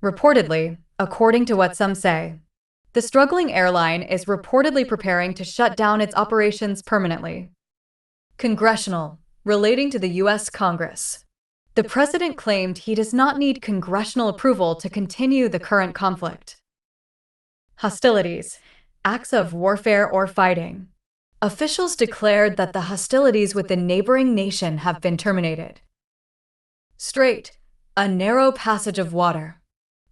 Reportedly, according to what some say, the struggling airline is reportedly preparing to shut down its operations permanently. Congressional, relating to the U.S. Congress. The president claimed he does not need congressional approval to continue the current conflict. Hostilities, acts of warfare or fighting. Officials declared that the hostilities with the neighboring nation have been terminated. Strait, a narrow passage of water.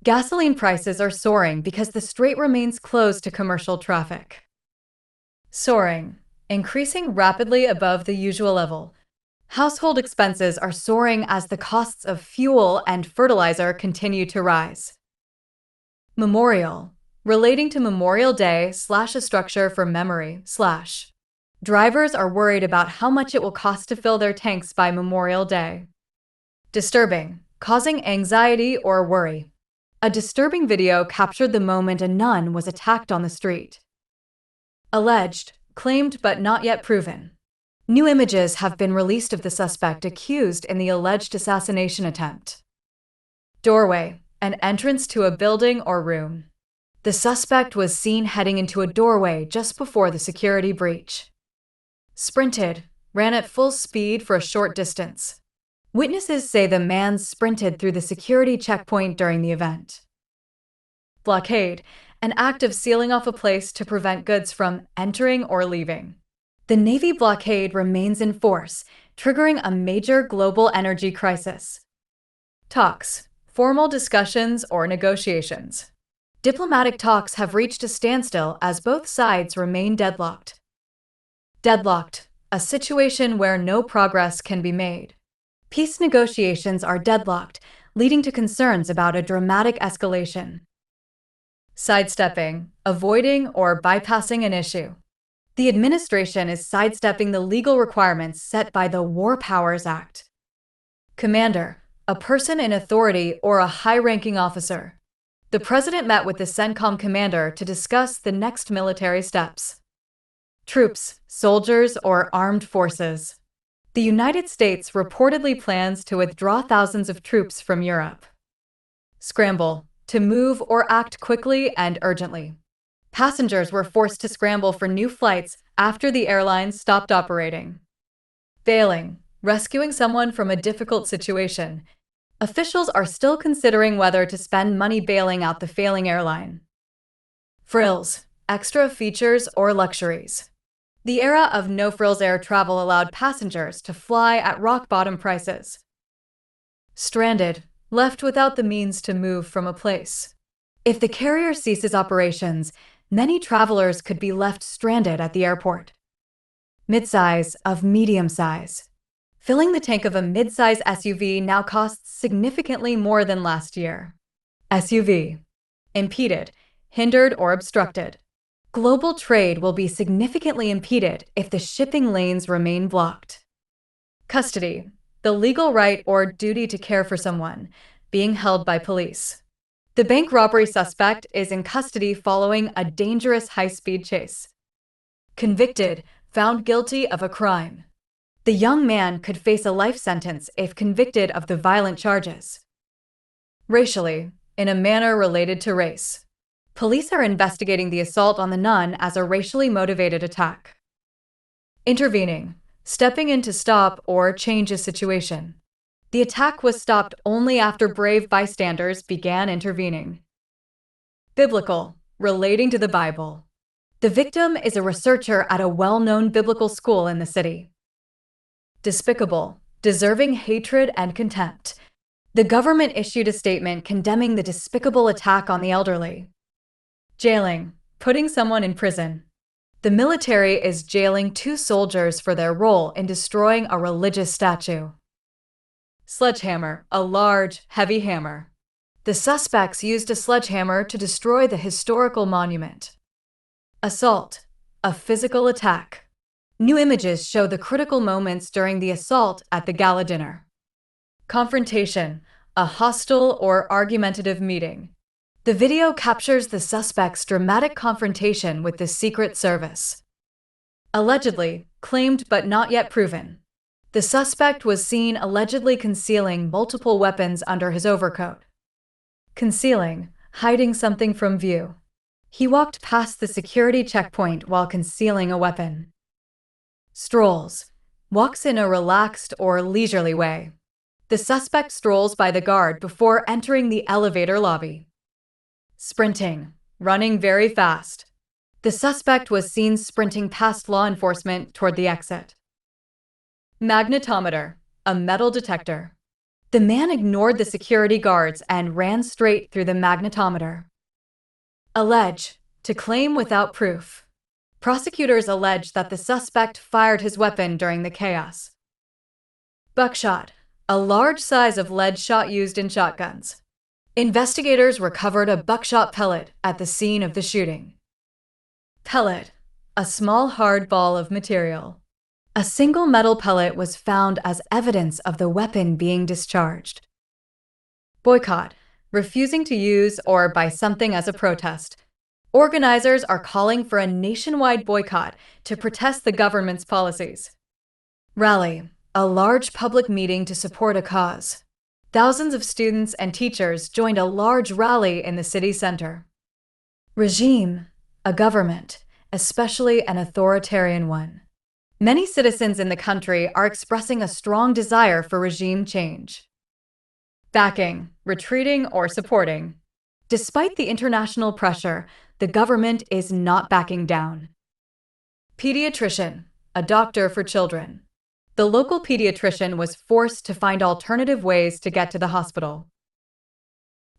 Gasoline prices are soaring because the strait remains closed to commercial traffic. Soaring, increasing rapidly above the usual level. Household expenses are soaring as the costs of fuel and fertilizer continue to rise. Memorial, relating to Memorial Day / a structure for memory / drivers are worried about how much it will cost to fill their tanks by Memorial Day. Disturbing, causing anxiety or worry. A disturbing video captured the moment a nun was attacked on the street. Alleged, claimed but not yet proven. New images have been released of the suspect accused in the alleged assassination attempt. Doorway, an entrance to a building or room. The suspect was seen heading into a doorway just before the security breach. Sprinted, ran at full speed for a short distance. Witnesses say the man sprinted through the security checkpoint during the event. Blockade, an act of sealing off a place to prevent goods from entering or leaving. The Navy blockade remains in force, triggering a major global energy crisis. Talks, formal discussions or negotiations. Diplomatic talks have reached a standstill as both sides remain deadlocked. Deadlocked, a situation where no progress can be made. Peace negotiations are deadlocked, leading to concerns about a dramatic escalation. Sidestepping, avoiding or bypassing an issue. The administration is sidestepping the legal requirements set by the War Powers Act. Commander, a person in authority or a high-ranking officer. The president met with the CENTCOM commander to discuss the next military steps. Troops, soldiers, or armed forces. The United States reportedly plans to withdraw thousands of troops from Europe. Scramble, to move or act quickly and urgently. Passengers were forced to scramble for new flights after the airlines stopped operating. Bailing, rescuing someone from a difficult situation. Officials are still considering whether to spend money bailing out the failing airline. Frills, extra features or luxuries. The era of no-frills air travel allowed passengers to fly at rock-bottom prices. Stranded, left without the means to move from a place. If the carrier ceases operations, many travelers could be left stranded at the airport. Midsize of medium size. Filling the tank of a midsize SUV now costs significantly more than last year. SUV. Impeded, hindered, or obstructed. Global trade will be significantly impeded if the shipping lanes remain blocked. Custody, the legal right or duty to care for someone, being held by police. The bank robbery suspect is in custody following a dangerous high-speed chase. Convicted, found guilty of a crime. The young man could face a life sentence if convicted of the violent charges. Racially, in a manner related to race. Police are investigating the assault on the nun as a racially motivated attack. Intervening, stepping in to stop or change a situation. The attack was stopped only after brave bystanders began intervening. Biblical, relating to the Bible. The victim is a researcher at a well-known biblical school in the city. Despicable, deserving hatred and contempt. The government issued a statement condemning the despicable attack on the elderly. Jailing, putting someone in prison. The military is jailing 2 soldiers for their role in destroying a religious statue. Sledgehammer, a large, heavy hammer. The suspects used a sledgehammer to destroy the historical monument. Assault, a physical attack. New images show the critical moments during the assault at the gala dinner. Confrontation, a hostile or argumentative meeting. The video captures the suspect's dramatic confrontation with the Secret Service. Allegedly, claimed but not yet proven. The suspect was seen allegedly concealing multiple weapons under his overcoat. Concealing, hiding something from view. He walked past the security checkpoint while concealing a weapon. Strolls, walks in a relaxed or leisurely way. The suspect strolls by the guard before entering the elevator lobby. Sprinting, running very fast. The suspect was seen sprinting past law enforcement toward the exit. Magnetometer, a metal detector. The man ignored the security guards and ran straight through the magnetometer. Allege, to claim without proof. Prosecutors allege that the suspect fired his weapon during the chaos. Buckshot, a large size of lead shot used in shotguns. Investigators recovered a buckshot pellet at the scene of the shooting. Pellet, a small hard ball of material. A single metal pellet was found as evidence of the weapon being discharged. Boycott, refusing to use or buy something as a protest. Organizers are calling for a nationwide boycott to protest the government's policies. Rally, a large public meeting to support a cause. Thousands of students and teachers joined a large rally in the city center. Regime, a government, especially an authoritarian one. Many citizens in the country are expressing a strong desire for regime change. Backing, retreating, or supporting. Despite the international pressure, the government is not backing down. Pediatrician, a doctor for children. The local pediatrician was forced to find alternative ways to get to the hospital.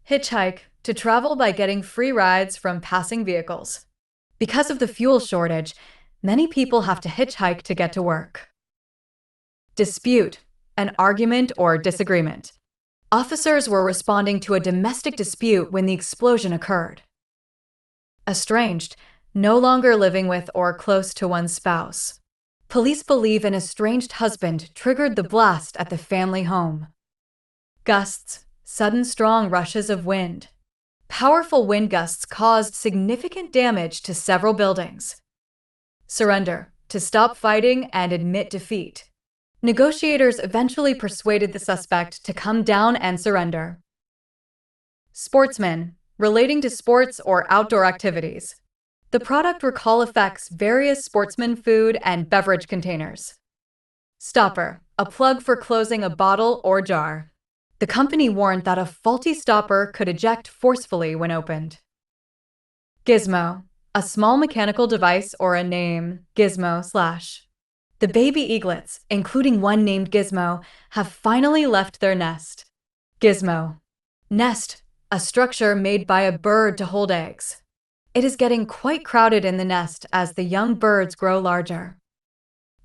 Hitchhike, to travel by getting free rides from passing vehicles. Because of the fuel shortage, many people have to hitchhike to get to work. Dispute, an argument or disagreement. Officers were responding to a domestic dispute when the explosion occurred. Estranged, no longer living with or close to one's spouse. Police believe an estranged husband triggered the blast at the family home. Gusts, sudden strong rushes of wind. Powerful wind gusts caused significant damage to several buildings. Surrender, to stop fighting and admit defeat. Negotiators eventually persuaded the suspect to come down and surrender. Sportsman, relating to sports or outdoor activities. The product recall affects various sportsman food and beverage containers. Stopper, a plug for closing a bottle or jar. The company warned that a faulty stopper could eject forcefully when opened. Gizmo, a small mechanical device or a name, Gizmo/. The baby eaglets, including one named Gizmo, have finally left their nest. Gizmo. Nest, a structure made by a bird to hold eggs. It is getting quite crowded in the nest as the young birds grow larger.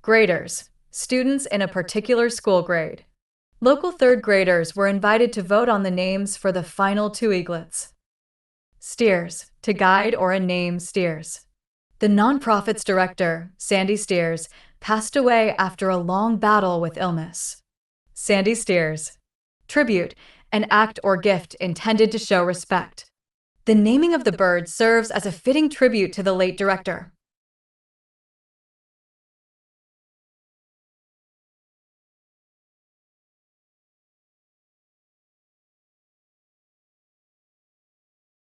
Graders, students in a particular school grade. Local third graders were invited to vote on the names for the final two eaglets. Steers, to guide or a name steers. The nonprofit's director, Sandy Steers, passed away after a long battle with illness. Sandy Steers. Tribute, an act or gift intended to show respect. The naming of the bird serves as a fitting tribute to the late director.